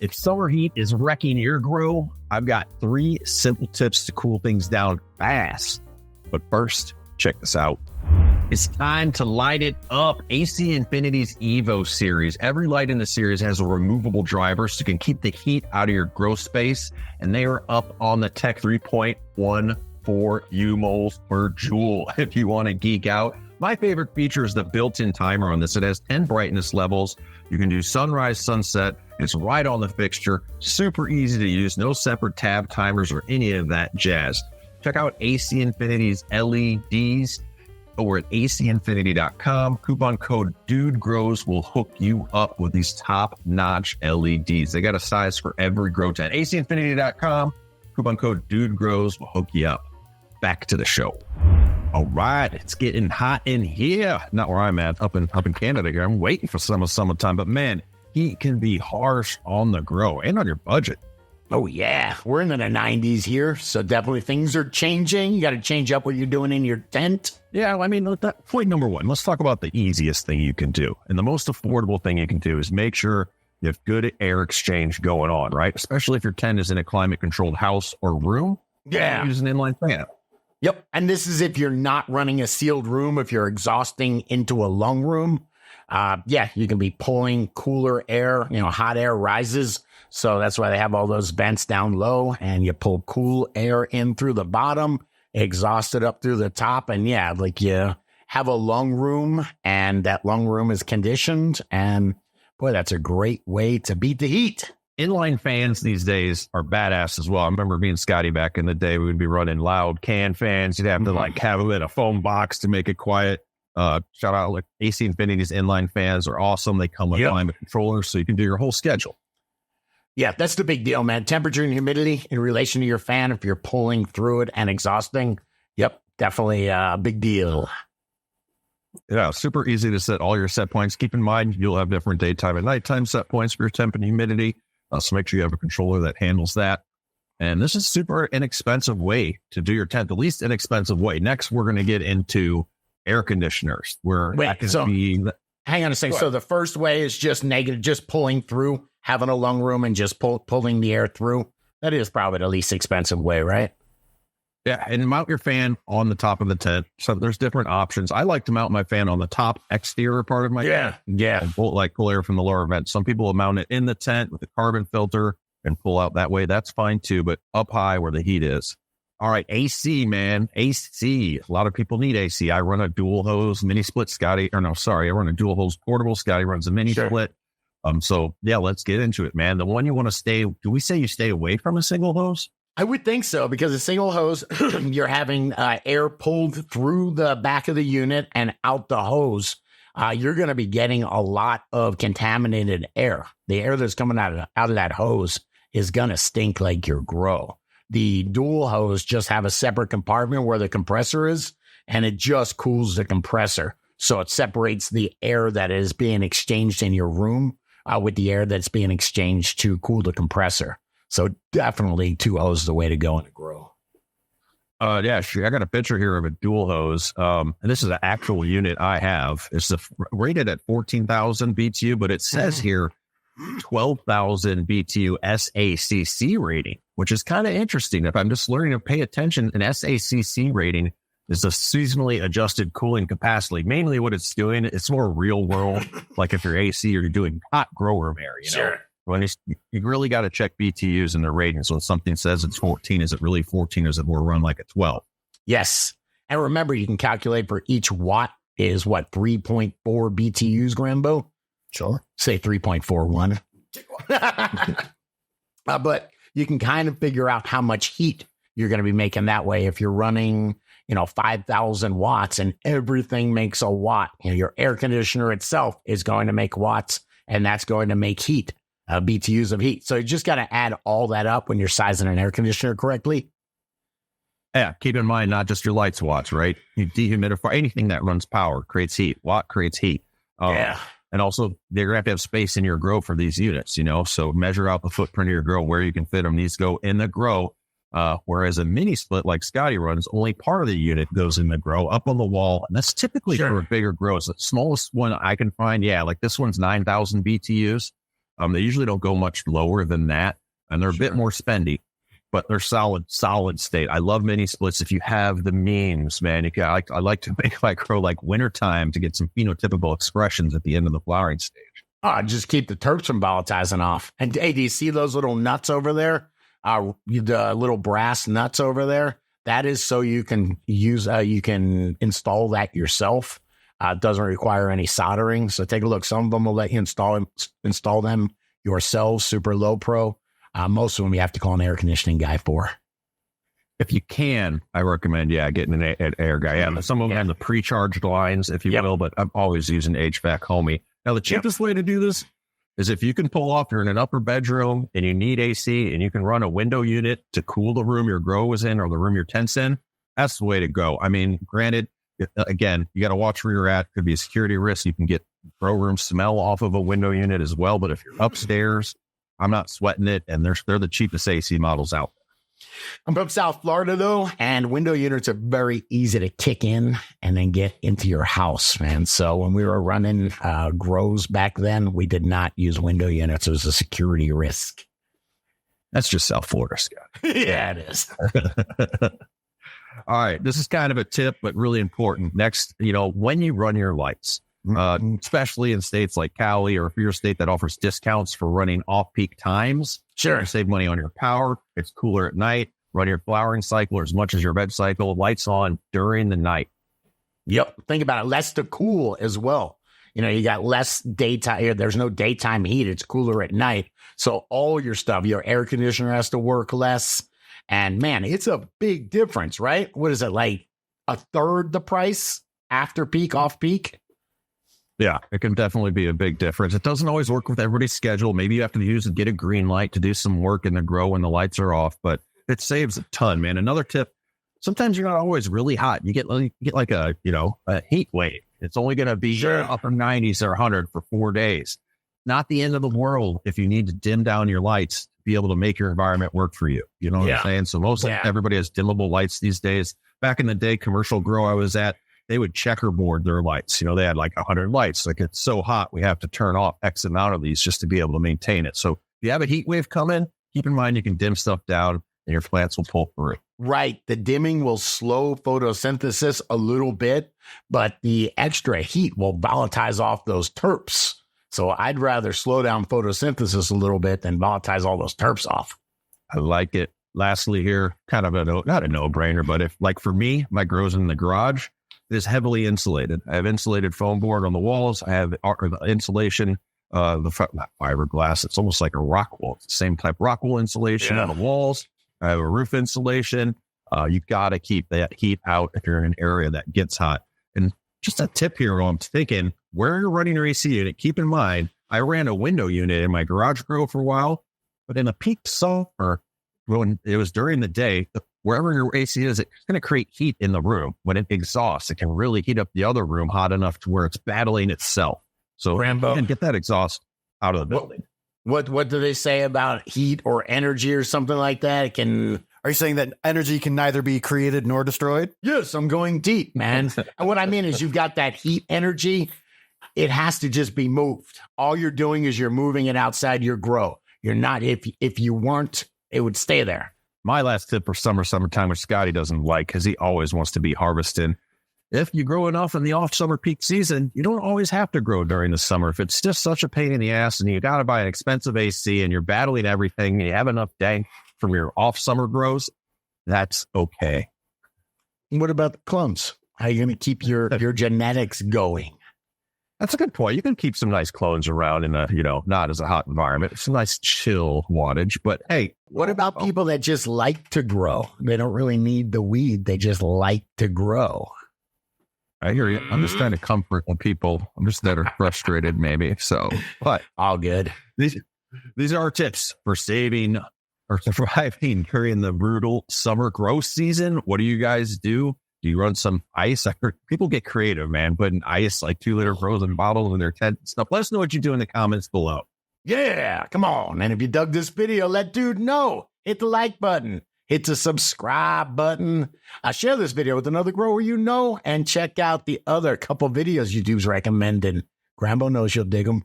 If summer heat is wrecking your grow, I've got 3 simple tips to cool things down fast. But first, check this out. It's time to light it up. AC Infinity's Evo series. Every light in the series has a removable driver so you can keep the heat out of your grow space. And they are up on the tech 3.14 U-moles per joule if you want to geek out. My favorite feature is the built-in timer on this. It has 10 brightness levels. You can do sunrise, sunset. It's right on the fixture. Super easy to use. No separate tab timers or any of that jazz. Check out AC Infinity's LEDs over at acinfinity.com. Coupon code DUDEGROWS will hook you up with these top-notch LEDs. They got a size for every grow tent. acinfinity.com. Coupon code DUDEGROWS will hook you up. Back to the show. All right, it's getting hot in here. Not where I'm at, up in Canada here. I'm waiting for summertime, but man, heat can be harsh on the grow and on your budget. Oh yeah, we're in the 90s here, so definitely things are changing. You got to change up what you're doing in your tent. Yeah, I mean, point number 1, let's talk about the easiest thing you can do. And the most affordable thing you can do is make sure you have good air exchange going on, right? Especially if your tent is in a climate-controlled house or room. Yeah. Use an inline fan. Yep. And this is if you're not running a sealed room, if you're exhausting into a lung room. You can be pulling cooler air, hot air rises. So that's why they have all those vents down low and you pull cool air in through the bottom, exhaust it up through the top. And you have a lung room and that lung room is conditioned. And boy, that's a great way to beat the heat. Inline fans these days are badass as well. I remember being Scotty back in the day. We would be running loud can fans. You'd have to have them in a foam box to make it quiet. Shout out AC Infinity's inline fans are awesome. They come with climate controllers, so you can do your whole schedule. Yeah, that's the big deal, man. Temperature and humidity in relation to your fan. If you're pulling through it and exhausting, definitely a big deal. Yeah, super easy to set all your set points. Keep in mind, you'll have different daytime and nighttime set points for your temp and humidity. So make sure you have a controller that handles that. And this is super inexpensive way to do your tent, the least inexpensive way. Next, we're going to get into air conditioners. Hang on a second. So the first way is just negative, just pulling through, having a lung room and just pulling the air through. That is probably the least expensive way, right? Yeah, and mount your fan on the top of the tent. So there's different options. I like to mount my fan on the top exterior part of my tent. Yeah. And pull air from the lower vent. Some people will mount it in the tent with a carbon filter and pull out that way. That's fine too, but up high where the heat is. All right, AC, man. AC. A lot of people need AC. I run a dual hose mini split, I run a dual hose portable. Scotty runs a mini split. Let's get into it, man. The one you want to do we say you stay away from a single hose? I would think so, because a single hose, you're having air pulled through the back of the unit and out the hose. You're going to be getting a lot of contaminated air. The air that's coming out of that hose is going to stink like your grow. The dual hose just have a separate compartment where the compressor is, and it just cools the compressor. So it separates the air that is being exchanged in your room with the air that's being exchanged to cool the compressor. So definitely 2 hoses the way to go in a grow. I got a picture here of a dual hose. And this is an actual unit I have. It's rated at 14,000 BTU, but it says here 12,000 BTU SACC rating, which is kind of interesting. If I'm just learning to pay attention, an SACC rating is a seasonally adjusted cooling capacity. Mainly what it's doing, it's more real world, like if you're AC or you're doing hot grow room air, Sure. When you really got to check BTUs and their ratings. When something says it's 14, is it really 14? Or is it more run like a 12? Yes. And remember, you can calculate for each watt is 3.4 BTUs, Grambo? Sure. Say 3.41. But you can kind of figure out how much heat you're going to be making that way. If you're running, 5,000 watts and everything makes a watt, your air conditioner itself is going to make watts, and that's going to make heat. BTUs of heat. So you just got to add all that up when you're sizing an air conditioner correctly. Yeah, keep in mind, not just your lights watts, right? You dehumidify, anything that runs power creates heat. Watt creates heat. And also, they're going to have space in your grow for these units, So measure out the footprint of your grow, where you can fit them. These go in the grow. Whereas a mini split like Scotty runs, only part of the unit goes in the grow up on the wall. And that's typically for bigger grows. The smallest one I can find, like this one's 9,000 BTUs. They usually don't go much lower than that, and they're a bit more spendy, but they're solid state. I love mini splits. If you have the means, man, I like to make my grow like wintertime to get some phenotypical expressions at the end of the flowering stage. Just keep the terps from volatilizing off. And hey, do you see those little nuts over there? The little brass nuts over there? That is so you can you can install that yourself. It doesn't require any soldering. So take a look. Some of them will let you install them yourselves, super low pro. Most of them you have to call an air conditioning guy for. If you can, I recommend, getting an air guy. Yeah, some of them have the pre-charged lines, if you will, but I'm always using HVAC homie. Now, the cheapest way to do this is if you can pull off, you're in an upper bedroom and you need AC and you can run a window unit to cool the room your grow is in or the room your tent's in, that's the way to go. I mean, granted, again, you got to watch where you're at. Could be a security risk. You can get grow room smell off of a window unit as well. But if you're upstairs, I'm not sweating it. And they're the cheapest AC models out there. I'm from South Florida, though, and window units are very easy to kick in and then get into your house, man. So when we were running grows back then, we did not use window units. It was a security risk. That's just South Florida, Scott. Yeah, it is. All right. This is kind of a tip, but really important. Next, when you run your lights, especially in states like Cali, or if you're a state that offers discounts for running off-peak times, sure, save money on your power. It's cooler at night. Run your flowering cycle or as much as your bed cycle. Lights on during the night. Yep. Think about it. Less to cool as well. You got less daytime. There's no daytime heat. It's cooler at night. So all your stuff, your air conditioner has to work less. And man, it's a big difference, right? What is it, like a third the price after peak, off peak? Yeah, it can definitely be a big difference. It doesn't always work with everybody's schedule. Maybe you have to get a green light to do some work in the grow when the lights are off, but it saves a ton, man. Another tip, sometimes you're not always really hot. You get like a heat wave. It's only going to be upper 90s or 100 for 4 days. Not the end of the world if you need to dim down your lights to be able to make your environment work for you. You know what I'm saying? So everybody has dimmable lights these days. Back in the day, commercial grow I was at, they would checkerboard their lights. They had like 100 lights. Like, it's so hot, we have to turn off X amount of these just to be able to maintain it. So if you have a heat wave coming, keep in mind you can dim stuff down and your plants will pull through. Right. The dimming will slow photosynthesis a little bit, but the extra heat will volatilize off those terps. So I'd rather slow down photosynthesis a little bit than volatilize all those terps off. I like it. Lastly here, kind of not a no-brainer, but if, like for me, my grow's in the garage, it is heavily insulated. I have insulated foam board on the walls. I have insulation, the fiberglass. It's almost like a rock wool. It's the same type rock wool insulation on the walls. I have a roof insulation. You got to keep that heat out if you're in an area that gets hot. And just a tip here, I'm thinking, where you're running your AC unit, keep in mind, I ran a window unit in my garage grow for a while, but in a peak summer, when it was during the day, wherever your AC is, it's going to create heat in the room. When it exhausts, it can really heat up the other room hot enough to where it's battling itself. So Rambo, and get that exhaust out of the building. What do they say about heat or energy or something like that? Are you saying that energy can neither be created nor destroyed? Yes, I'm going deep, man. And what I mean is you've got that heat energy. It has to just be moved. All you're doing is you're moving it outside your grow. You're not, if you weren't, it would stay there. My last tip for summertime, which Scotty doesn't like because he always wants to be harvesting. If you grow enough in the off-summer peak season, you don't always have to grow during the summer. If it's just such a pain in the ass and you got to buy an expensive AC and you're battling everything and you have enough dank from your off-summer grows, that's okay. What about the clones? How are you going to keep your genetics going? That's a good point. You can keep some nice clones around in a, not as a hot environment. It's a nice chill wattage, but hey. What about people that just like to grow? They don't really need the weed. They just like to grow. I hear you. I'm just trying to comfort people. I'm just that are frustrated maybe. So, but all good. These are our tips for saving or surviving during the brutal summer growth season. What do you guys do? Do you run some ice? I heard people get creative, man, putting ice, like 2-liter frozen bottles in their tent and stuff. Let us know what you do in the comments below. Yeah, come on. And if you dug this video, let dude know. Hit the like button. Hit the subscribe button. Share this video with another grower you know, and check out the other couple videos YouTube's recommending. Grambo knows you'll dig them.